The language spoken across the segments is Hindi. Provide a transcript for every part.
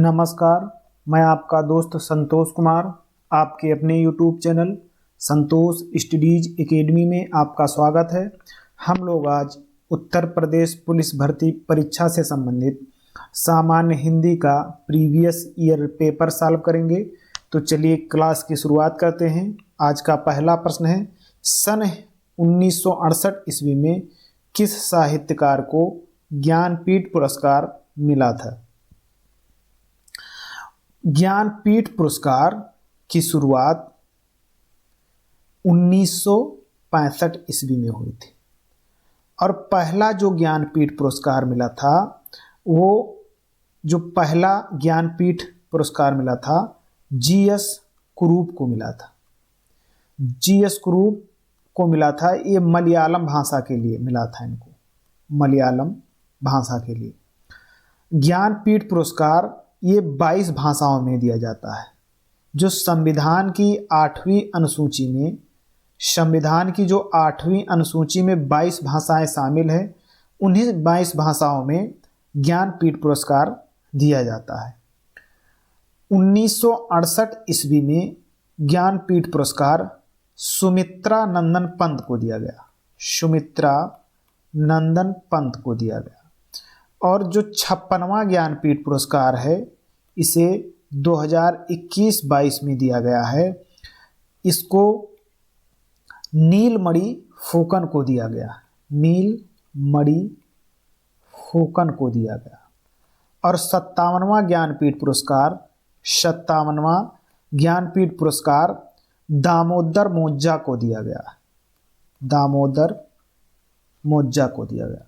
नमस्कार, मैं आपका दोस्त संतोष कुमार आपके अपने YouTube चैनल संतोष स्टडीज एकेडमी में आपका स्वागत है। हम लोग आज उत्तर प्रदेश पुलिस भर्ती परीक्षा से संबंधित सामान्य हिंदी का प्रीवियस ईयर पेपर सॉल्व करेंगे। तो चलिए क्लास की शुरुआत करते हैं। आज का पहला प्रश्न है, सन 1968 ईस्वी में किस साहित्यकार को ज्ञानपीठ पुरस्कार मिला था? ज्ञानपीठ पुरस्कार की शुरुआत 1965 ईस्वी में हुई थी और पहला जो ज्ञानपीठ पुरस्कार मिला था पहला ज्ञानपीठ पुरस्कार मिला था जीएस कुरूप को मिला था। जीएस कुरूप को मिला था। ये मलयालम भाषा के लिए मिला था, इनको मलयालम भाषा के लिए। ज्ञानपीठ पुरस्कार ये 22 भाषाओं में दिया जाता है। जो संविधान की 8वीं अनुसूची में, संविधान की जो 8वीं अनुसूची में 22 भाषाएं शामिल है, उन्हीं 22 भाषाओं में ज्ञानपीठ पुरस्कार दिया जाता है। 1968 ईस्वी में ज्ञानपीठ पुरस्कार सुमित्रा नंदन पंत को दिया गया। सुमित्रा नंदन पंत को दिया गया। और जो 56वां ज्ञानपीठ पुरस्कार है, इसे 2021-22 में दिया गया है। इसको नीलमणि फुकन को दिया गया। नीलमणि फुकन को दिया गया। और 57वां ज्ञानपीठ पुरस्कार, 57वां ज्ञानपीठ पुरस्कार दामोदर मोजा को दिया गया। दामोदर मोजा को दिया गया।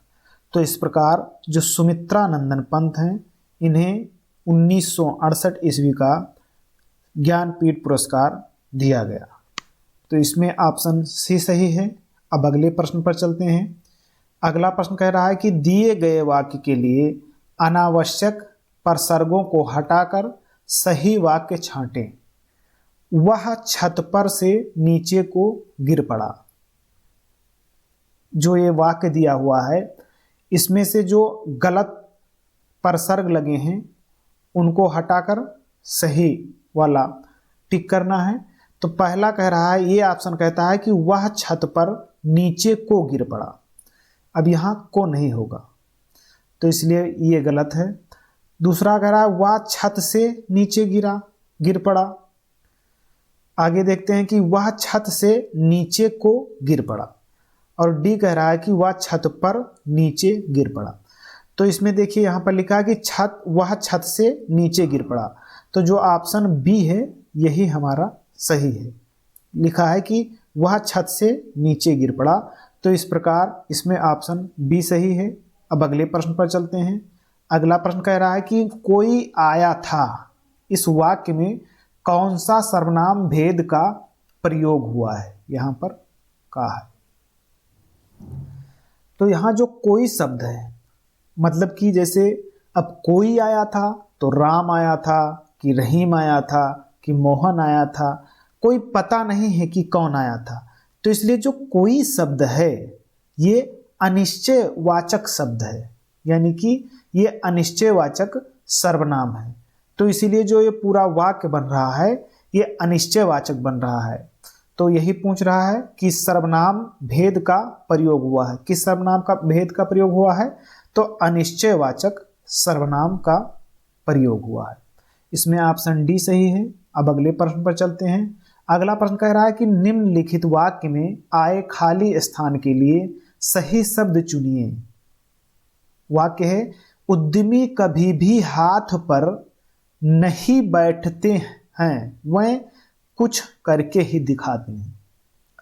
तो इस प्रकार जो सुमित्रा नंदन पंत हैं, इन्हें 1968 ईस्वी का ज्ञानपीठ पुरस्कार दिया गया। तो इसमें ऑप्शन सी सही है। अब अगले प्रश्न पर चलते हैं। अगला प्रश्न कह रहा है कि दिए गए वाक्य के लिए अनावश्यक प्रसर्गों को हटाकर सही वाक्य छांटें। वह छत पर से नीचे को गिर पड़ा। जो ये वाक्य दिया हुआ है, इसमें से जो गलत प्रसर्ग लगे हैं उनको हटाकर सही वाला टिक करना है। तो पहला कह रहा है, ये ऑप्शन कहता है कि वह छत पर नीचे को गिर पड़ा। अब यहाँ को नहीं होगा, तो इसलिए ये गलत है। दूसरा कह रहा है वह छत से नीचे गिर पड़ा। आगे देखते हैं कि वह छत से नीचे को गिर पड़ा। और डी कह रहा है कि वह छत पर नीचे गिर पड़ा। तो इसमें देखिए यहाँ पर लिखा है कि वह छत से नीचे गिर पड़ा। तो जो ऑप्शन बी है यही हमारा सही है। लिखा है कि वह छत से नीचे गिर पड़ा। तो इस प्रकार इसमें ऑप्शन बी सही है। अब अगले प्रश्न पर चलते हैं। अगला प्रश्न कह रहा है कि कोई आया था, इस वाक्य में कौन सा सर्वनाम भेद का प्रयोग हुआ है? यहाँ पर कहा है। तो यहाँ जो कोई शब्द है, मतलब कि जैसे अब कोई आया था तो राम आया था कि रहीम आया था कि मोहन आया था, कोई पता नहीं है कि कौन आया था। तो इसलिए जो कोई शब्द है ये अनिश्चयवाचक शब्द है, यानी कि ये अनिश्चयवाचक सर्वनाम है। तो इसीलिए जो ये पूरा वाक्य बन रहा है ये अनिश्चयवाचक बन रहा है। तो यही पूछ रहा है कि सर्वनाम भेद का प्रयोग हुआ है। किस सर्वनाम का भेद का प्रयोग हुआ है? तो अनिश्चयवाचक सर्वनाम का प्रयोग हुआ है। इसमें ऑप्शन डी सही है। अब अगले प्रश्न पर चलते हैं। अगला प्रश्न कह रहा है कि निम्नलिखित वाक्य में आए खाली स्थान के लिए सही शब्द चुनिए। वाक्य है, उद्यमी कभी भी हाथ पर नहीं बैठते हैं, वह कुछ करके ही दिखाते हैं।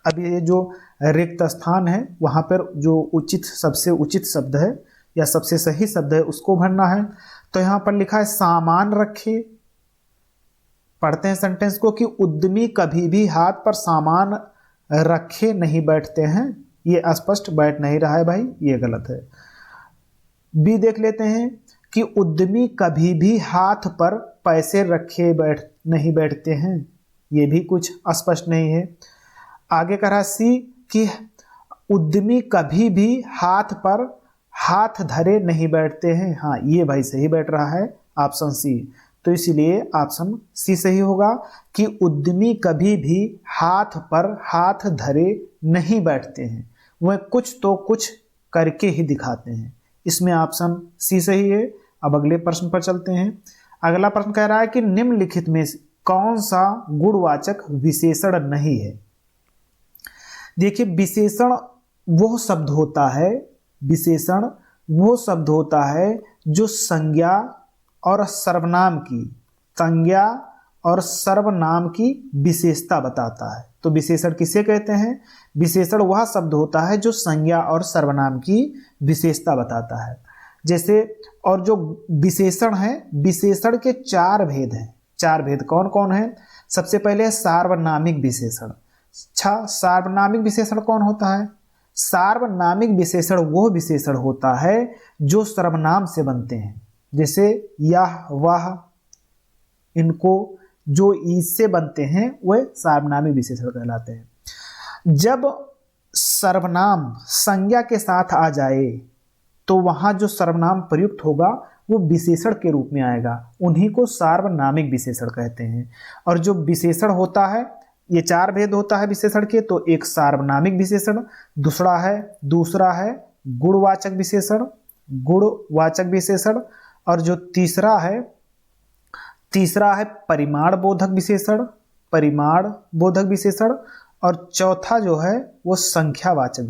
अब ये जो रिक्त स्थान है वहाँ पर जो सबसे उचित शब्द है या सबसे सही शब्द है उसको भरना है। तो यहाँ पर लिखा है सामान रखे। पढ़ते हैं सेंटेंस को कि उद्यमी कभी भी हाथ पर सामान रखे नहीं बैठते हैं। ये स्पष्ट बैठ नहीं रहा है भाई, ये गलत है। बी देख लेते हैं कि उद्यमी कभी भी हाथ पर पैसे रखे नहीं बैठते हैं। ये भी कुछ स्पष्ट नहीं है। आगे कह रहा है सी कि उद्यमी कभी भी हाथ पर हाथ धरे नहीं बैठते हैं। हाँ, ये भाई सही बैठ रहा है, ऑप्शन सी। तो इसलिए ऑप्शन सी सही होगा कि उद्यमी कभी भी हाथ पर हाथ धरे नहीं बैठते हैं, वह कुछ तो कुछ करके ही दिखाते हैं। इसमें ऑप्शन सी सही है। अब अगले प्रश्न पर चलते हैं। अगला प्रश्न कह रहा है कि निम्नलिखित में कौन सा गुणवाचक विशेषण नहीं है। देखिए, विशेषण वो शब्द होता है, विशेषण वो शब्द होता है जो संज्ञा और सर्वनाम की विशेषता बताता है। तो विशेषण किसे कहते हैं? विशेषण वह शब्द होता है जो संज्ञा और सर्वनाम की विशेषता बताता है। जैसे, और जो विशेषण है, विशेषण के 4 भेद हैं। 4 भेद कौन कौन है? सबसे पहले है सार्वनामिक विशेषण। अच्छा, सार्वनामिक विशेषण कौन होता है? सार्वनामिक विशेषण वो विशेषण होता है जो सर्वनाम से बनते हैं। जैसे यह, वह, इनको जो इससे बनते हैं वह सार्वनामिक विशेषण कहलाते हैं। जब सर्वनाम संज्ञा के साथ आ जाए तो वहां जो सर्वनाम प्रयुक्त होगा वो विशेषण के रूप में आएगा, उन्हीं को सार्वनामिक विशेषण कहते हैं। और जो विशेषण होता है, ये 4 भेद होता है विशेषण के। तो एक सार्वनामिक विशेषण, दूसरा है गुणवाचक विशेषण, और जो तीसरा है परिमाण बोधक विशेषण, और चौथा जो है वो संख्यावाचक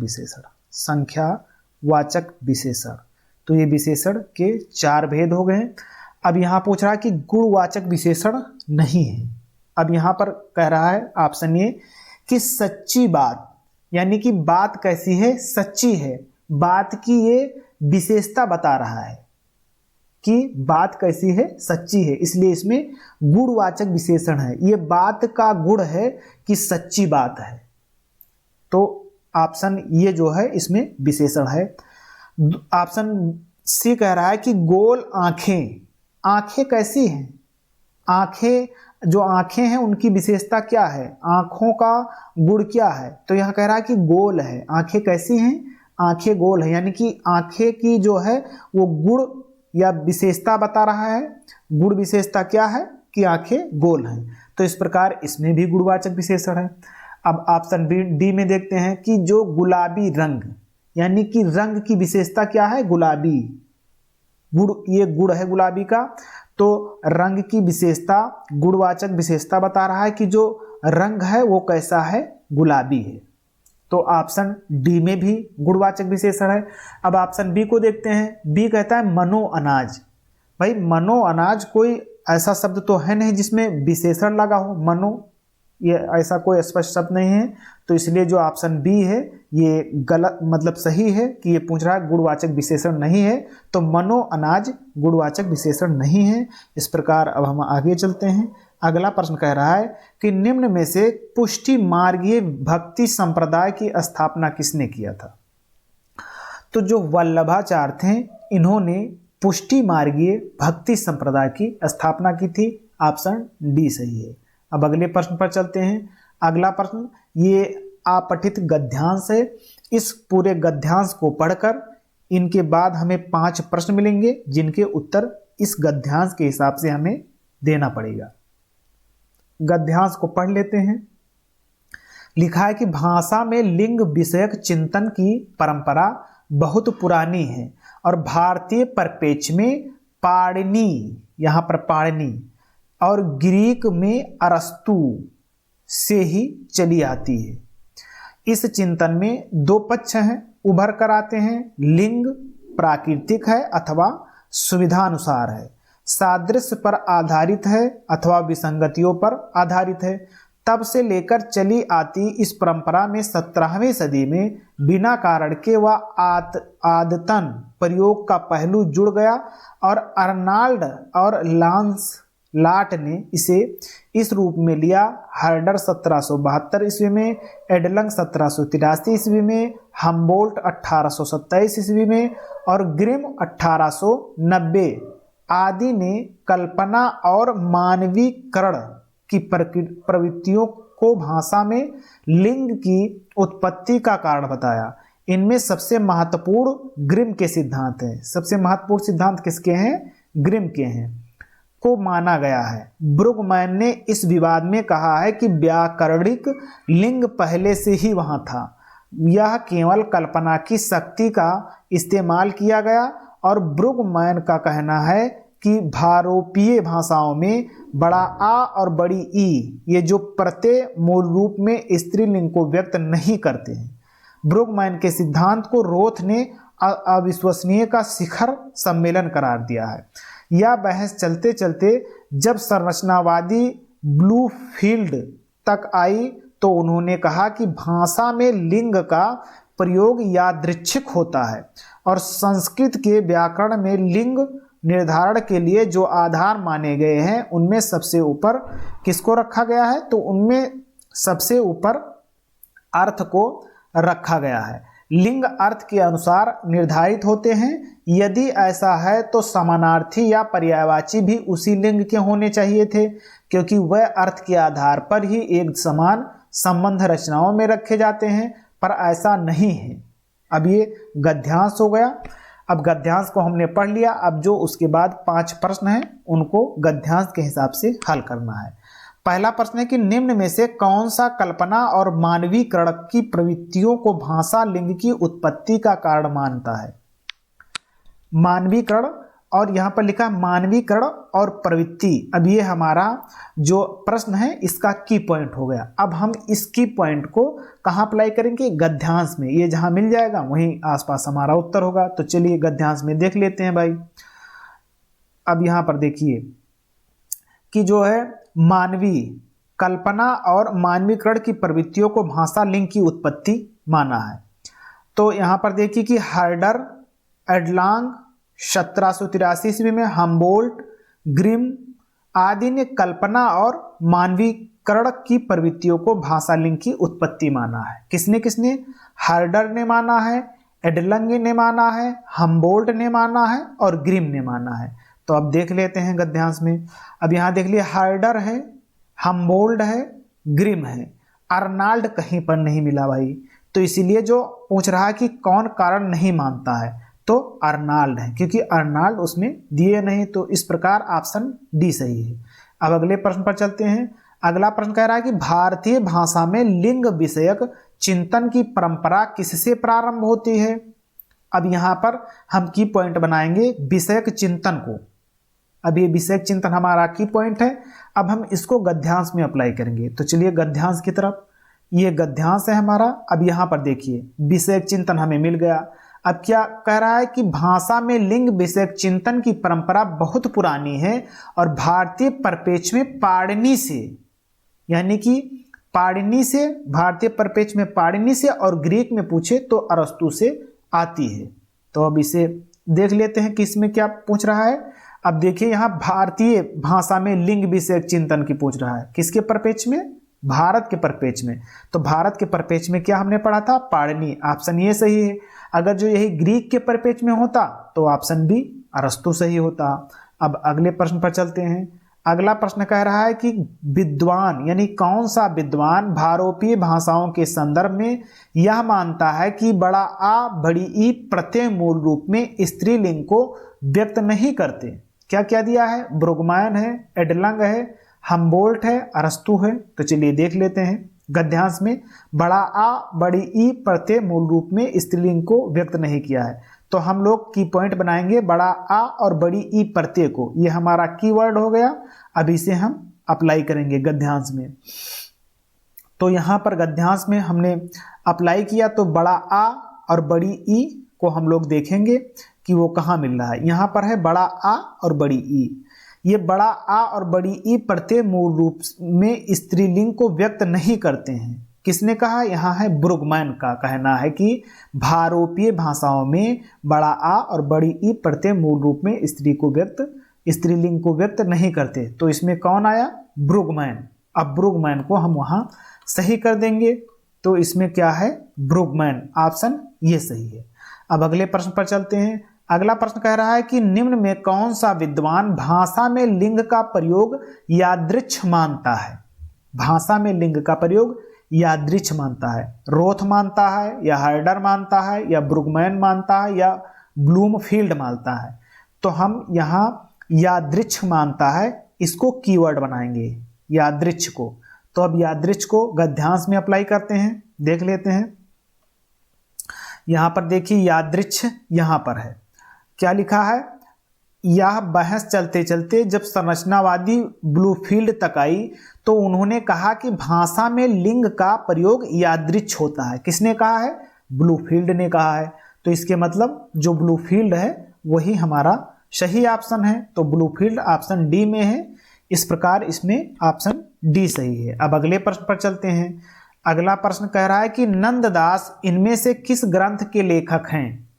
विशेषण। तो ये विशेषण के 4 भेद हो गए। अब यहाँ पूछ रहा है कि गुणवाचक विशेषण नहीं है। अब यहाँ पर कह रहा है ऑप्शन ए कि सच्ची बात, यानी कि बात कैसी है? सच्ची है। बात की ये विशेषता बता रहा है कि बात कैसी है? सच्ची है, इसलिए इसमें गुणवाचक विशेषण है। ये बात का गुण है कि सच्ची बात है। तो ऑप्शन ये जो है इसमें विशेषण है। ऑप्शन सी कह रहा है कि गोल आंखें कैसी हैं? जो आंखें हैं उनकी विशेषता क्या है? आंखों का गुण क्या है? तो यह कह रहा है कि गोल है। आंखें कैसी हैं? आंखें गोल है, यानी कि आंखें की जो है वो गुण या विशेषता बता रहा है। गुण विशेषता क्या है? कि आंखें गोल हैं। तो इस प्रकार इसमें भी गुणवाचक विशेषण है। अब ऑप्शन डी में देखते हैं कि जो गुलाबी रंग, यानी कि रंग की विशेषता क्या है? गुलाबी। ये गुण है गुलाबी का, तो रंग की विशेषता, गुणवाचक विशेषता बता रहा है कि जो रंग है वो कैसा है? गुलाबी है। तो ऑप्शन डी में भी गुणवाचक विशेषण है। अब ऑप्शन बी को देखते हैं। बी कहता है मनो अनाज। भाई, मनो अनाज कोई ऐसा शब्द तो है नहीं जिसमें विशेषण लगा हो। मनो, ये ऐसा कोई स्पष्ट शब्द नहीं है। तो इसलिए जो ऑप्शन बी है ये गलत, मतलब सही है कि ये पूछ रहा है गुणवाचक विशेषण नहीं है। तो मनो अनाज गुणवाचक विशेषण नहीं है। इस प्रकार अब हम आगे चलते हैं। अगला प्रश्न कह रहा है कि निम्न में से पुष्टि मार्गीय भक्ति संप्रदाय की स्थापना किसने किया था? तो जो वल्लभाचार्य थे, इन्होंने पुष्टि मार्गीय भक्ति संप्रदाय की स्थापना की थी। ऑप्शन डी सही है। अब अगले प्रश्न पर चलते हैं। अगला प्रश्न ये अपठित गद्यांश है। इस पूरे गद्यांश को पढ़कर इनके बाद हमें 5 प्रश्न मिलेंगे जिनके उत्तर इस गद्यांश के हिसाब से हमें देना पड़ेगा। गद्यांश को पढ़ लेते हैं। लिखा है कि भाषा में लिंग विषयक चिंतन की परंपरा बहुत पुरानी है और भारतीय परिप्रेक्ष्य में पाणिनि, यहाँ पर पाणिनि, और ग्रीक में अरस्तु से ही चली आती है। इस चिंतन में 2 पक्ष हैं, उभर कर आते हैं। लिंग प्राकृतिक है अथवा सुविधानुसार है, सादृश्य पर आधारित है अथवा विसंगतियों पर आधारित है। तब से लेकर चली आती इस परंपरा में 17वीं सदी में बिना कारण के व आदतन प्रयोग का पहलू जुड़ गया और अर्नाल्ड और लाट ने इसे इस रूप में लिया। हर्डर 1772 ईस्वी में, एडलंग 1783 ईस्वी में, हम्बोल्ट 1827 ईस्वी में और ग्रिम 1890 आदि ने कल्पना और मानवीकरण की प्रवृत्तियों को भाषा में लिंग की उत्पत्ति का कारण बताया। इनमें सबसे महत्वपूर्ण ग्रिम के सिद्धांत हैं। सबसे महत्वपूर्ण सिद्धांत किसके हैं? ग्रिम के हैं। को माना गया है। ब्रुगमैन ने इस विवाद में कहा है कि व्याकरणिक लिंग पहले से ही वहां था, यह केवल कल्पना की शक्ति का इस्तेमाल किया गया। और ब्रुगमैन का कहना है कि भारोपीय भाषाओं में बड़ा आ और बड़ी ई ये जो प्रत्यय मूल रूप में स्त्रीलिंग को व्यक्त नहीं करते हैं। ब्रुगमैन के सिद्धांत को रोथ ने अविश्वसनीय का शिखर सम्मेलन करार दिया है। यह बहस चलते चलते जब संरचनावादी ब्लूफील्ड तक आई तो उन्होंने कहा कि भाषा में लिंग का प्रयोग यादृच्छिक होता है और संस्कृत के व्याकरण में लिंग निर्धारण के लिए जो आधार माने गए हैं उनमें सबसे ऊपर किसको रखा गया है, तो उनमें सबसे ऊपर अर्थ को रखा गया है। लिंग अर्थ के अनुसार निर्धारित होते हैं। यदि ऐसा है तो समानार्थी या पर्यायवाची भी उसी लिंग के होने चाहिए थे, क्योंकि वह अर्थ के आधार पर ही एक समान संबंध रचनाओं में रखे जाते हैं, पर ऐसा नहीं है। अब ये गद्यांश हो गया। अब गद्यांश को हमने पढ़ लिया। अब जो उसके बाद 5 प्रश्न हैं उनको गद्यांश के हिसाब से हल करना है। पहला प्रश्न है कि निम्न में से कौन सा कल्पना और मानवीकरण की प्रवृत्तियों को भाषा लिंग की उत्पत्ति का कारण मानता है। मानवीकरण, और यहाँ पर लिखा मानवीकरण और प्रवृत्ति। अब ये हमारा जो प्रश्न है इसका की पॉइंट हो गया। अब हम इस की पॉइंट को कहाँ अप्लाई करेंगे, गद्यांश में। ये जहाँ मिल जाएगा वहीं आसपास हमारा उत्तर होगा। तो चलिए गद्यांश में देख लेते हैं भाई। अब यहाँ पर देखिए कि जो है मानवीय कल्पना और मानवीकरण की प्रवृत्तियों को भाषा लिंग की उत्पत्ति माना है। तो यहाँ पर देखिए कि हर्डर, एडलांग 1783 ईस्वी में, हम्बोल्ट, ग्रिम आदि ने कल्पना और मानवीकरण की प्रवृत्तियों को भाषा लिंग की उत्पत्ति माना है। किसने किसने? हर्डर ने माना है, एडलंग ने माना है, हम्बोल्ट ने माना है और ग्रिम ने माना है। तो अब देख लेते हैं गद्यांश में। अब यहाँ देख लिए हर्डर है, हम्बोल्ट है, ग्रिम है। अर्नाल्ड कहीं पर नहीं मिला भाई, तो इसीलिए जो पूछ रहा है कि कौन कारण नहीं मानता है, तो अर्नाल्ड है, क्योंकि अर्नाल्ड उसमें दिए नहीं। तो इस प्रकार ऑप्शन डी सही है। अब अगले प्रश्न पर चलते हैं। अगला प्रश्न कह रहा है कि भारतीय भाषा में लिंग विषयक चिंतन की परंपरा किससे प्रारंभ होती है। अब यहाँ पर हम की पॉइंट बनाएंगे विषयक चिंतन को। अब ये विषयक चिंतन हमारा की पॉइंट है। अब हम इसको गद्यांश में अप्लाई करेंगे। तो चलिए गद्यांश की तरफ। ये गद्यांश है हमारा। अब यहाँ पर देखिए विषयक चिंतन हमें मिल गया। अब क्या कह रहा है कि भाषा में लिंग विषयक चिंतन की परंपरा बहुत पुरानी है और भारतीय परिप्रेक्ष्य में पाणिनि से, यानी कि पाणिनि से, भारतीय परिप्रेक्ष्य में पाणिनि से और ग्रीक में पूछे तो अरस्तु से आती है। तो अब इसे देख लेते हैं कि इसमें क्या पूछ रहा है। अब देखिए यहाँ भारतीय भाषा में लिंग विषयक चिंतन की पूछ रहा है। किसके परिप्रेक्ष्य में? भारत के परिप्रेक्ष्य में। तो भारत के परिप्रेक्ष्य में क्या हमने पढ़ा था? पाणिनि। ऑप्शन ये सही है। अगर जो यही ग्रीक के परिप्रेक्ष्य में होता तो ऑप्शन बी अरस्तु सही होता। अब अगले प्रश्न पर चलते हैं। अगला प्रश्न कह रहा है कि विद्वान, यानी कौन सा विद्वान भारोपीय भाषाओं के संदर्भ में यह मानता है कि बड़ा आ बड़ी ई प्रत्यय मूल रूप में स्त्रीलिंग को व्यक्त नहीं करते। क्या क्या दिया है? ब्रुगमैन है, एडलंग है, हम्बोल्ट है, अरस्तु है। तो चलिए देख लेते हैं गद्यांश में। बड़ा आ बड़ी ई प्रत्यय मूल रूप में स्त्रीलिंग को व्यक्त नहीं किया है। तो हम लोग की पॉइंट बनाएंगे बड़ा आ और बड़ी ई प्रत्यय को। ये हमारा कीवर्ड हो गया। अब इसे हम अप्लाई करेंगे गद्यांश में। तो यहाँ पर गद्यांश में हमने अप्लाई किया तो बड़ा आ और बड़ी ई को हम लोग देखेंगे कि वो कहाँ मिल रहा है। यहाँ पर है बड़ा आ और बड़ी ई। ये बड़ा आ और बड़ी ई प्रत्यय मूल रूप में स्त्रीलिंग को व्यक्त नहीं करते हैं। किसने कहा? यहाँ है ब्रुगमैन का कहना है कि भारोपीय भाषाओं में बड़ा आ और बड़ी ई प्रत्यय मूल रूप में स्त्रीलिंग को व्यक्त नहीं करते। तो इसमें कौन आया? ब्रुगमैन। अब ब्रुगमैन को हम वहाँ सही कर देंगे। तो इसमें क्या है? ब्रुगमैन। ऑप्शन ये सही है। अब अगले प्रश्न पर चलते हैं। अगला प्रश्न कह रहा है कि निम्न में कौन सा विद्वान भाषा में लिंग का प्रयोग यादृच्छ मानता है। भाषा में लिंग का प्रयोग यादृच्छ मानता है। रोथ मानता है या हर्डर मानता है या ब्रुगमैन मानता है या ब्लूमफील्ड मानता है। तो हम यहाँ यादृच्छ मानता है, इसको कीवर्ड बनाएंगे यादृच्छ को। तो अब यादृच्छ को गद्यांश में अप्लाई करते हैं, देख लेते हैं। यहां पर देखिए यादृच्छ यहां पर है, क्या लिखा है, यह बहस चलते चलते जब संरचनावादी ब्लूफील्ड तक आई तो उन्होंने कहा कि भाषा में लिंग का प्रयोग यादृच्छ होता है। किसने कहा है? ब्लूफील्ड ने कहा है। तो इसके मतलब जो ब्लूफील्ड है वही हमारा सही ऑप्शन है। तो ब्लूफील्ड ऑप्शन डी में है। इस प्रकार इसमें ऑप्शन डी सही है। अब अगले प्रश्न पर चलते हैं। अगला प्रश्न कह रहा है कि नंददास इनमें से किस ग्रंथ के लेखक हैं?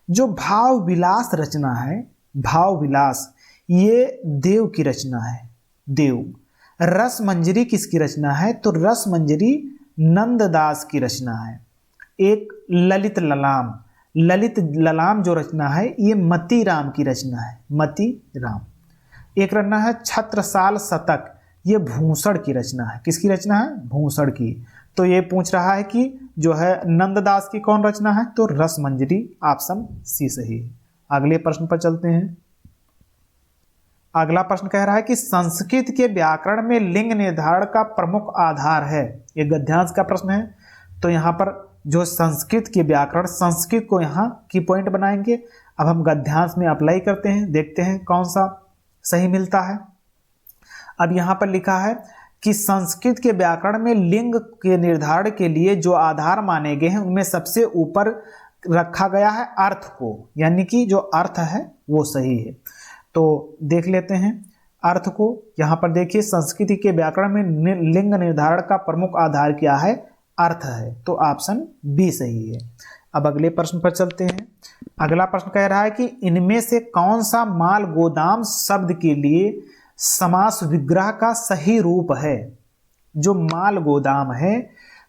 जो भाव विलास रचना है, भाव विलास, ये देव की रचना है, देव। रस मंजरी किसकी रचना है? तो रस मंजरी नंददास की रचना है। एक ललित ललाम, ललित ललाम जो रचना है ये मती राम की रचना है, मती राम। एक रचना है छत्रसाल शतक, ये भूषण की रचना है। किसकी रचना है? भूषण की। तो ये पूछ रहा है कि जो है नंददास की कौन रचना है? तो रस मंजरी, ऑप्शन सी सही है। अगले प्रश्न पर चलते हैं। अगला प्रश्न कह रहा है कि संस्कृत के व्याकरण में लिंग निर्धारण का प्रमुख आधार है। ये गद्यांश का प्रश्न है। तो यहाँ पर जो संस्कृत के व्याकरण, संस्कृत को यहाँ की पॉइंट बनाएंगे। अब हम गद्यांश में अप्लाई करते हैं, देखते हैं कौन सा सही मिलता है। अब यहाँ पर लिखा है कि संस्कृत के व्याकरण में लिंग के निर्धारण के लिए जो आधार माने गए हैं उनमें सबसे ऊपर रखा गया है अर्थ को, यानी कि जो अर्थ है वो सही है। तो देख लेते हैं अर्थ को। यहाँ पर देखिए संस्कृति के व्याकरण में लिंग निर्धारण का प्रमुख आधार क्या है? अर्थ है। तो ऑप्शन बी सही है। अब अगले प्रश्न पर चलते हैं। अगला प्रश्न कह रहा है कि इनमें से कौन सा माल गोदाम शब्द के लिए समास विग्रह का सही रूप है? जो माल गोदाम है,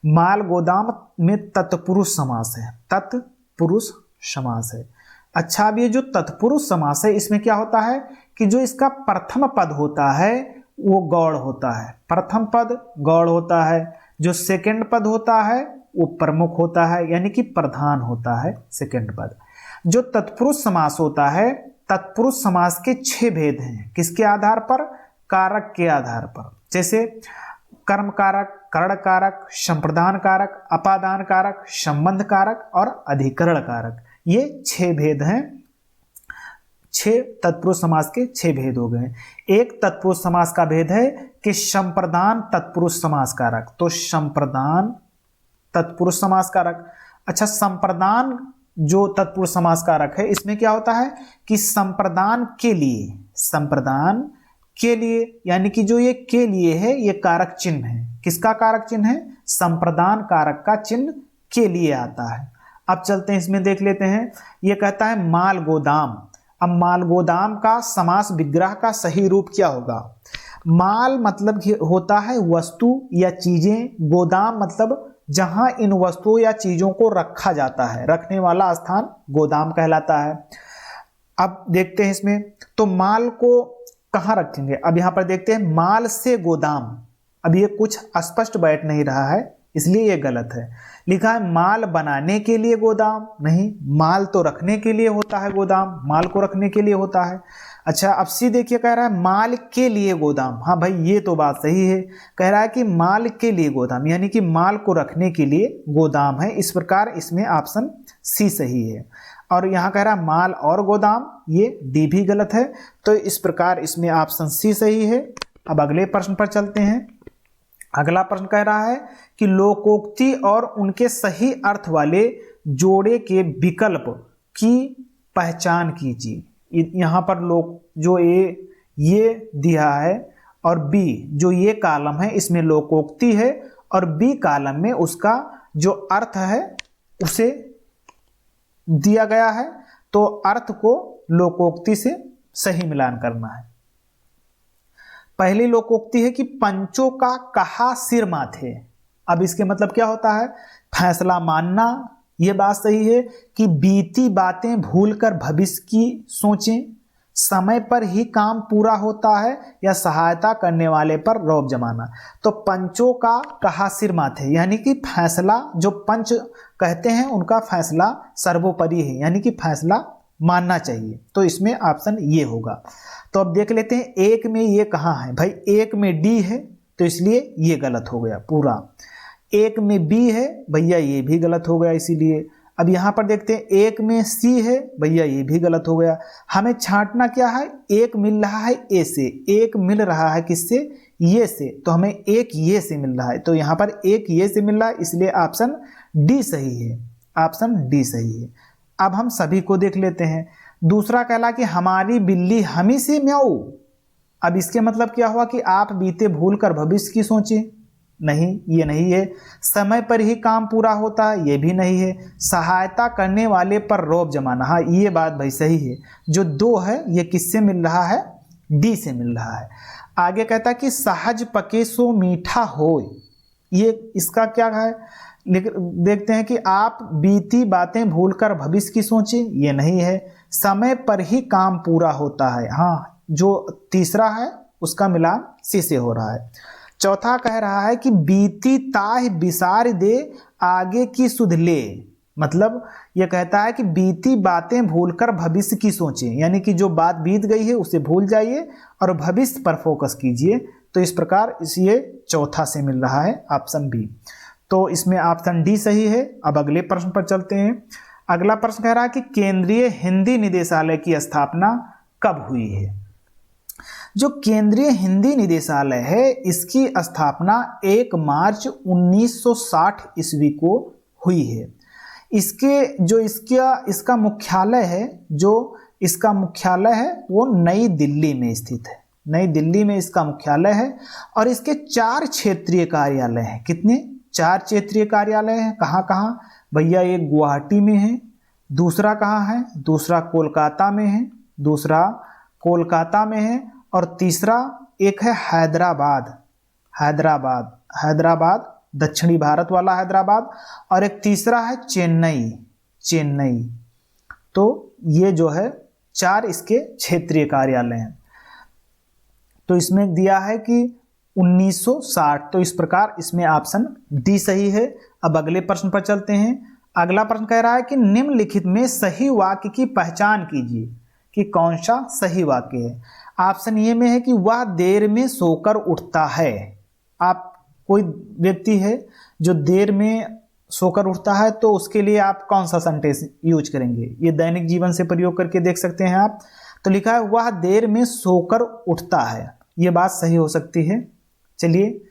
माल गोदाम में तत्पुरुष समास है, तत्पुरुष समास है। अच्छा, अब ये जो तत्पुरुष समास है इसमें क्या होता है कि जो इसका प्रथम पद होता है वो गौड़ होता है, प्रथम पद गौड़ होता है। जो सेकंड पद होता है वो प्रमुख होता है, यानी कि प्रधान होता है सेकंड पद। जो तत्पुरुष समास होता है, तत्पुरुष समास के 6 भेद हैं। किसके आधार पर? कारक के आधार पर। जैसे कर्म कारक, कर्ण कारक, संप्रदान कारक, अपादान कारक, संबंध कारक और अधिकरण कारक। ये 6 भेद हैं। 6 तत्पुरुष समास के 6 भेद हो गए। एक तत्पुरुष समास का भेद है कि संप्रदान तत्पुरुष समास कारक। तो संप्रदान तत्पुरुष समास कारक। अच्छा, संप्रदान जो तत्पुरुष समास कारक है इसमें क्या होता है कि संप्रदान के लिए, संप्रदान के लिए, यानी कि जो ये के लिए है ये कारक चिन्ह है। किसका कारक चिन्ह है? संप्रदान कारक का चिन्ह के लिए आता है। अब चलते हैं इसमें देख लेते हैं। ये कहता है माल गोदाम। अब माल गोदाम का समास विग्रह का सही रूप क्या होगा? माल मतलब होता है वस्तु या चीजें, गोदाम मतलब जहां इन वस्तुओं या चीजों को रखा जाता है, रखने वाला स्थान गोदाम कहलाता है। अब देखते हैं इसमें, तो माल को कहां रखेंगे? अब यहां पर देखते हैं माल से गोदाम। अब ये कुछ स्पष्ट बैठ नहीं रहा है इसलिए ये गलत है। लिखा है माल बनाने के लिए गोदाम, नहीं, माल तो रखने के लिए होता है गोदाम, माल को रखने के लिए होता है। अच्छा, अब सी देखिए कह रहा है माल के लिए गोदाम। हाँ भाई ये तो बात सही है। कह रहा है कि माल के लिए गोदाम, यानी कि माल को रखने के लिए गोदाम है। इस प्रकार इसमें ऑप्शन सी सही है। और यहाँ कह रहा है माल और गोदाम, ये डी भी गलत है। तो इस प्रकार इसमें ऑप्शन सी सही है। अब अगले प्रश्न पर चलते हैं। अगला प्रश्न कह रहा है कि लोकोक्ति और उनके सही अर्थ वाले जोड़े के विकल्प की पहचान कीजिए। यहाँ पर लोग जो ये दिया है और बी जो ये कॉलम है इसमें लोकोक्ति है और बी कॉलम में उसका जो अर्थ है उसे दिया गया है। तो अर्थ को लोकोक्ति से सही मिलान करना है। पहली लोकोक्ति है कि पंचों का कहा सिर माथे। अब इसके मतलब क्या होता है? फैसला मानना। यह बात सही है कि बीती बातें भूलकर भविष्य की सोचें, समय पर ही काम पूरा होता है या सहायता करने वाले पर रौब जमाना। तो पंचों का कहा सिर माथे, यानी कि फैसला, जो पंच कहते हैं उनका फैसला सर्वोपरि है, यानी कि फैसला मानना चाहिए। तो इसमें ऑप्शन ये होगा। तो अब देख लेते हैं एक में ये कहाँ है भाई, एक में डी है तो इसलिए ये गलत हो गया पूरा। एक में बी है भैया ये भी गलत हो गया इसीलिए। अब यहाँ पर देखते हैं एक में सी है भैया ये भी गलत हो गया। हमें छांटना क्या है, एक मिल रहा है ए से, एक मिल रहा है किससे, ये से, तो हमें एक ये से मिल रहा है, तो यहाँ पर एक ये से मिल रहा है इसलिए ऑप्शन डी सही है, ऑप्शन डी सही है। अब हम सभी को देख लेते हैं। दूसरा कहला कि हमारी बिल्ली हमी से म्याऊ। अब इसके मतलब क्या हुआ कि आप बीते भूल कर भविष्य की सोचें, नहीं ये नहीं है। समय पर ही काम पूरा होता है, ये भी नहीं है। सहायता करने वाले पर रौब जमाना, हाँ ये बात भाई सही है। जो दो है ये किससे मिल रहा है, डी से मिल रहा है। आगे कहता है कि सहज पके सो मीठा होय, ये इसका क्या है, देखते हैं कि आप बीती बातें भूलकर भविष्य की सोचें, ये नहीं है। समय पर ही काम पूरा होता है, हाँ जो तीसरा है उसका मिलान सी से हो रहा है। चौथा कह रहा है कि बीती ताह बिसार दे आगे की सुध ले, मतलब यह कहता है कि बीती बातें भूलकर भविष्य की सोचें, यानी कि जो बात बीत गई है उसे भूल जाइए और भविष्य पर फोकस कीजिए। तो इस प्रकार ये चौथा से मिल रहा है ऑप्शन बी। तो इसमें ऑप्शन डी सही है। अब अगले प्रश्न पर चलते हैं। अगला प्रश्न कह रहा है कि केंद्रीय हिंदी निदेशालय की स्थापना कब हुई है। जो केंद्रीय हिंदी निदेशालय है इसकी स्थापना 1 मार्च 1960 ईस्वी को हुई है। इसका मुख्यालय है, जो इसका मुख्यालय है वो नई दिल्ली में स्थित है, नई दिल्ली में इसका मुख्यालय है। और इसके 4 क्षेत्रीय कार्यालय हैं। कितने, 4 क्षेत्रीय कार्यालय हैं। कहाँ कहाँ भैया, एक गुवाहाटी में है, दूसरा कहाँ है, दूसरा कोलकाता में है, दूसरा कोलकाता में है, और तीसरा एक है हैदराबाद, हैदराबाद, हैदराबाद दक्षिणी भारत वाला हैदराबाद, और एक तीसरा है चेन्नई, चेन्नई। तो ये जो है 4 इसके क्षेत्रीय कार्यालय हैं। तो इसमें दिया है कि 1960, तो इस प्रकार इसमें ऑप्शन डी सही है। अब अगले प्रश्न पर चलते हैं। अगला प्रश्न कह रहा है कि निम्नलिखित में सही वाक्य की पहचान कीजिए कि कौन सा सही वाक्य है। ऑप्शन ये में है कि वह देर में सोकर उठता है। आप कोई व्यक्ति है जो देर में सोकर उठता है तो उसके लिए आप कौन सा सेंटेंस यूज करेंगे, ये दैनिक जीवन से प्रयोग करके देख सकते हैं आप। तो लिखा है वह देर में सोकर उठता है, ये बात सही हो सकती है। चलिए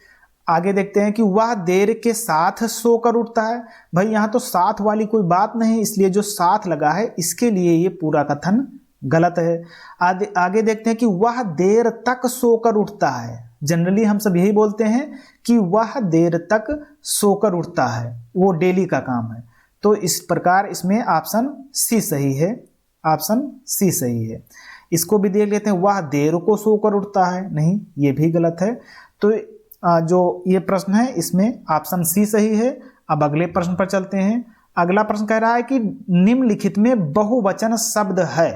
आगे देखते हैं कि वह देर के साथ सोकर उठता है। भाई यहाँ तो साथ वाली कोई बात नहीं, इसलिए जो साथ लगा है इसके लिए ये पूरा कथन गलत है। आगे देखते हैं कि वह देर तक सोकर उठता है। जनरली हम सब यही बोलते हैं कि वह देर तक सोकर उठता है, वो डेली का काम है। तो इस प्रकार इसमें ऑप्शन सी सही है, ऑप्शन सी सही है। इसको भी देख लेते हैं, वह देर को सोकर उठता है, नहीं ये भी गलत है। तो जो ये प्रश्न है इसमें ऑप्शन सी सही है। अब अगले प्रश्न पर चलते हैं। अगला प्रश्न कह रहा है कि निम्नलिखित में बहुवचन शब्द है।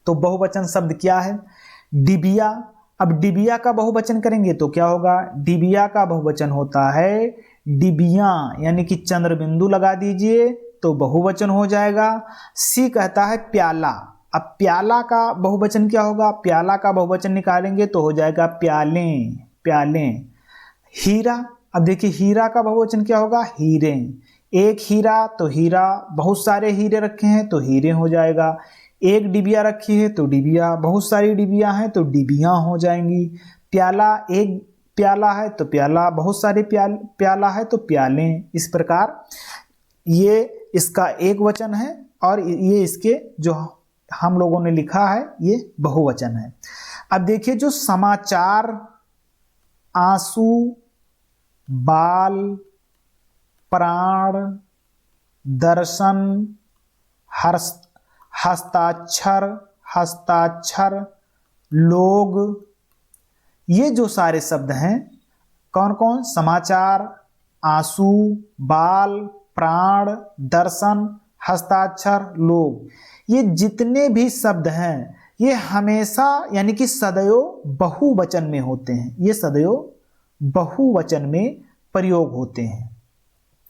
तो बहुवचन शब्द क्या है, डिबिया। अब डिबिया का बहुवचन करेंगे तो क्या होगा, डिबिया का बहुवचन होता है डिबिया, यानी कि चंद्र बिंदु लगा दीजिए तो बहुवचन हो जाएगा। सी कहता है प्याला। अब प्याला का बहुवचन क्या होगा, प्याला का बहुवचन निकालेंगे तो हो जाएगा प्यालें, प्यालें। हीरा, अब देखिए हीरा का बहुवचन क्या होगा, हीरे। एक हीरा तो हीरा, बहुत सारे हीरे रखे हैं तो हीरे हो जाएगा। एक डिबिया रखी है तो डिबिया, बहुत सारी डिबिया हैं तो डिबियाँ हो जाएंगी। प्याला, एक प्याला है तो प्याला, बहुत सारे प्याला है तो प्यालें। इस प्रकार ये इसका एक वचन है और ये इसके जो हम लोगों ने लिखा है ये बहुवचन है। अब देखिए जो समाचार, आंसू, बाल, प्राण, दर्शन, हस्ताक्षर, हस्ताक्षर, लोग, ये जो सारे शब्द हैं कौन कौन, समाचार, आंसू, बाल, प्राण, दर्शन, हस्ताक्षर, लोग, ये जितने भी शब्द हैं ये हमेशा यानी कि सदैव बहुवचन में होते हैं, ये सदैव बहुवचन में प्रयोग होते हैं।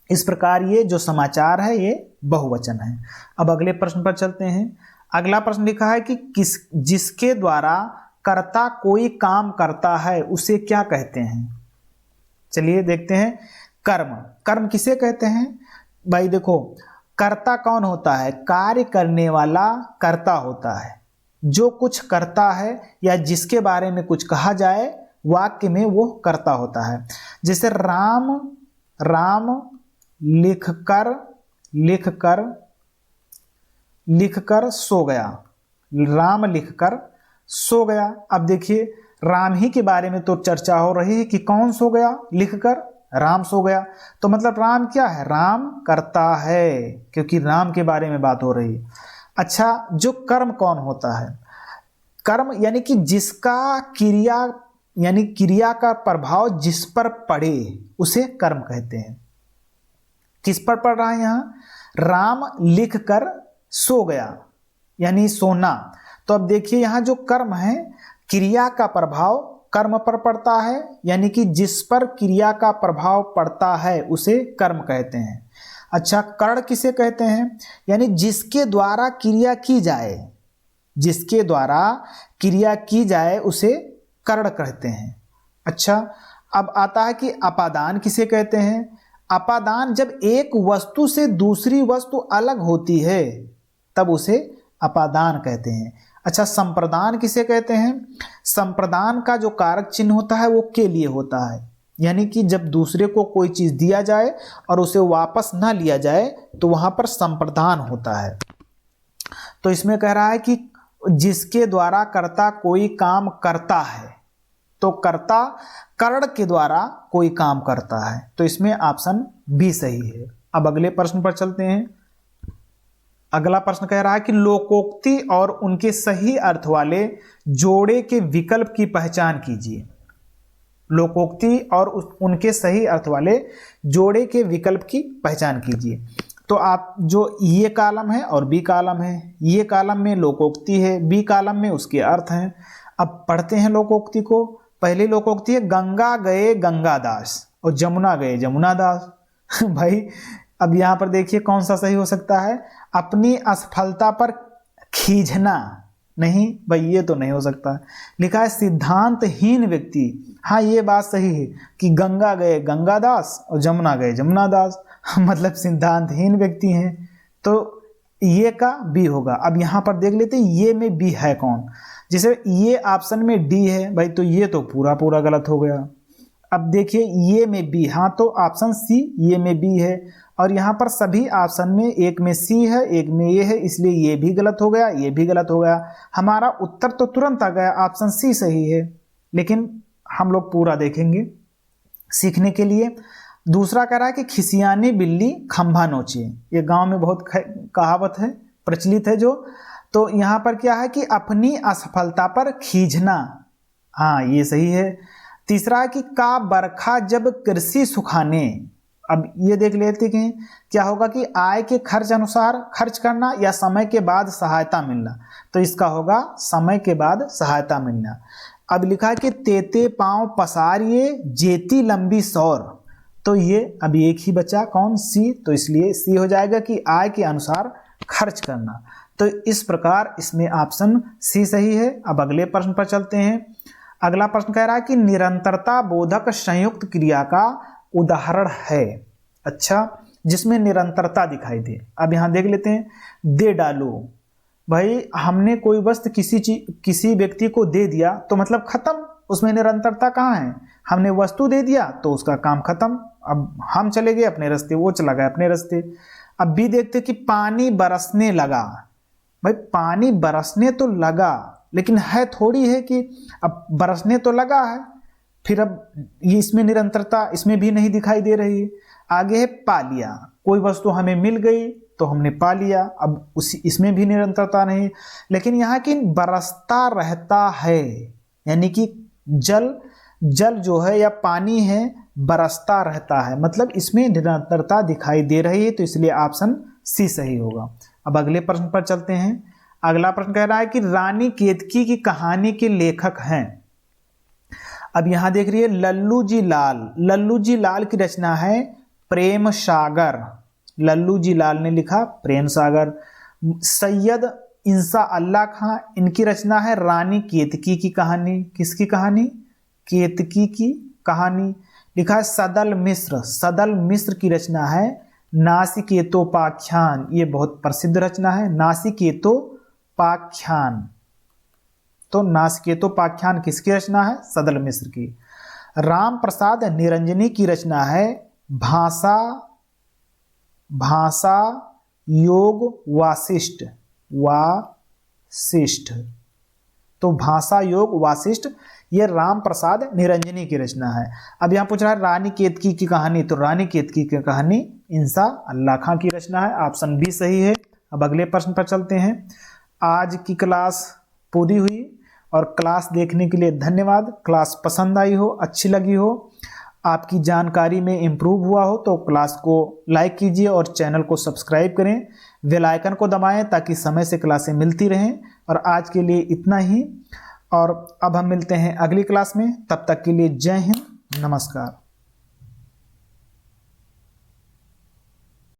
इस प्रकार ये जो समाचार है ये बहुवचन है। अब अगले प्रश्न पर चलते हैं। अगला प्रश्न लिखा है कि जिसके द्वारा कर्ता कोई काम करता है उसे क्या कहते हैं। चलिए देखते हैं। कर्म, कर्म किसे कहते हैं भाई? देखो, कर्ता कौन होता है? कार्य करने वाला कर्ता होता है, जो कुछ करता है या जिसके बारे में कुछ कहा जाए वाक्य में वो कर्ता होता है। जैसे राम, राम लिखकर सो गया, राम लिखकर सो गया। अब देखिए, राम ही के बारे में तो चर्चा हो रही है कि कौन सो गया? लिखकर राम सो गया। तो मतलब राम क्या है? राम करता है, क्योंकि राम के बारे में बात हो रही है। अच्छा, जो कर्म कौन होता है? कर्म यानी कि जिसका क्रिया, यानी क्रिया का प्रभाव जिस पर पड़े उसे कर्म कहते हैं। किस पर पड़ रहा है? यहाँ राम लिख कर सो गया, यानी सोना। तो अब देखिए, यहाँ जो कर्म है, क्रिया का प्रभाव कर्म पर पड़ता है, यानी कि जिस पर क्रिया का प्रभाव पड़ता है उसे कर्म कहते हैं। अच्छा, कर्ण किसे कहते हैं? यानी जिसके द्वारा क्रिया की जाए, जिसके द्वारा क्रिया की जाए उसे कर्ण कहते हैं। अच्छा, अब आता है कि अपादान किसे कहते हैं? अपादान जब एक वस्तु से दूसरी वस्तु अलग होती है तब उसे अपादान कहते हैं। अच्छा, संप्रदान किसे कहते हैं? संप्रदान का जो कारक चिन्ह होता है वो के लिए होता है, यानी कि जब दूसरे को कोई चीज दिया जाए और उसे वापस ना लिया जाए तो वहां पर संप्रदान होता है। तो इसमें कह रहा है कि जिसके द्वारा कर्ता कोई काम करता है, तो कर्ता कर्ण के द्वारा कोई काम करता है, तो इसमें ऑप्शन बी सही है। अब अगले प्रश्न पर चलते हैं। अगला प्रश्न कह रहा है कि लोकोक्ति और उनके सही अर्थ वाले जोड़े के विकल्प की पहचान कीजिए। लोकोक्ति और उनके सही अर्थ वाले जोड़े के विकल्प की पहचान कीजिए। तो आप जो ये कॉलम है और बी कॉलम है, ये कॉलम में लोकोक्ति है, बी कॉलम में उसके अर्थ हैं। अब पढ़ते हैं लोकोक्ति को। पहली लोकोक्ति है, गंगा गए गंगादास और जमुना गए जमुनादास। भाई अब यहाँ पर देखिए कौन सा सही हो सकता है? अपनी असफलता पर खींचना, नहीं भाई ये तो नहीं हो सकता। लिखा है सिद्धांतहीन व्यक्ति। हाँ ये बात सही है कि गंगा गए गंगादास और जमुना गए जमुनादास, मतलब सिद्धांतहीन व्यक्ति हैं, तो ये का बी होगा। अब यहाँ पर देख लेते हैं ये में बी है कौन। जैसे ये ऑप्शन में डी है भाई, तो ये तो पूरा पूरा गलत हो गया। अब देखिए ये में बी, हाँ तो ऑप्शन सी ये में बी है, और यहाँ पर सभी ऑप्शन में एक में सी है एक में ये है, इसलिए ये भी गलत हो गया ये भी गलत हो गया। हमारा उत्तर तो तुरंत आ गया, ऑप्शन सी सही है, लेकिन हम लोग पूरा देखेंगे सीखने के लिए। दूसरा कह रहा है कि खिसियानी बिल्ली खंभा नोचे, ये गांव में बहुत कहावत है, प्रचलित है जो। तो यहाँ पर क्या है कि अपनी असफलता पर खींचना, हाँ ये सही है। तीसरा है कि का बरखा जब कृषि सुखाने। अब ये देख लेते हैं क्या होगा कि आय के खर्च अनुसार खर्च करना या समय के बाद सहायता मिलना, तो इसका होगा समय के बाद सहायता मिलना। अब लिखा है कि तेते पांव पसारिए जेती लंबी सौर, तो ये अब एक ही बचा कौन? सी, तो इसलिए सी हो जाएगा कि आय के अनुसार खर्च करना। तो इस प्रकार इसमें ऑप्शन सी सही है। अब अगले प्रश्न पर चलते हैं। अगला प्रश्न कह रहा है कि निरंतरता बोधक संयुक्त क्रिया का उदाहरण है। अच्छा, जिसमें निरंतरता दिखाई दे। अब यहां देख लेते हैं, दे डालो। भाई हमने कोई वस्तु किसी व्यक्ति को दे दिया तो मतलब खत्म, उसमें निरंतरता कहाँ है? हमने वस्तु दे दिया तो उसका काम खत्म, अब हम चले गए अपने रास्ते, वो चला गया अपने रास्ते। अब भी देखते कि पानी बरसने लगा। भाई पानी बरसने तो लगा, लेकिन है थोड़ी है कि अब बरसने तो लगा है, फिर अब ये इसमें निरंतरता इसमें भी नहीं दिखाई दे रही। आगे है पा लिया, कोई वस्तु हमें मिल गई तो हमने पा लिया, अब इसमें भी निरंतरता नहीं। लेकिन यहाँ की बरसता रहता है, यानी कि जल जो है या पानी है बरसता रहता है, मतलब इसमें निरंतरता दिखाई दे रही है, तो इसलिए ऑप्शन सी सही होगा। अब अगले प्रश्न पर चलते हैं। अगला प्रश्न कह रहा है कि रानी केतकी की कहानी के लेखक हैं। अब यहां देख रही है लल्लू जी लाल। लल्लू जी लाल की रचना है प्रेम सागर। लल्लू जी लाल ने लिखा प्रेम सागर। सैयद इंसा अल्लाह खां, इनकी रचना है रानी केतकी की कहानी। किसकी कहानी? केतकी की कहानी। लिखा है सदल मिश्र, सदल मिश्र की रचना है नासिकेतोपाख्यान। ये बहुत प्रसिद्ध रचना है नासिकेतोपाख्यान। तो नासिकेतोपाख्यान किसकी रचना है? सदल मिश्र की। राम प्रसाद निरंजनी की रचना है भाषा योग वासिष्ठ। वासिष्ठ, तो भाषा योग वासिष्ठ, ये राम प्रसाद निरंजनी की रचना है। अब यहाँ पूछ रहा है रानी केतकी की कहानी, तो रानी केतकी की कहानी इंसा अल्लाह खां की रचना है। ऑप्शन बी सही है। अब अगले प्रश्न पर चलते हैं। आज की क्लास पूरी हुई और क्लास देखने के लिए धन्यवाद। क्लास पसंद आई हो, अच्छी लगी हो, आपकी जानकारी में इम्प्रूव हुआ हो तो क्लास को लाइक कीजिए और चैनल को सब्सक्राइब करें, बेल आइकन को दबाएं ताकि समय से क्लासें मिलती रहें। और आज के लिए इतना ही, और अब हम मिलते हैं अगली क्लास में। तब तक के लिए जय हिंद, नमस्कार।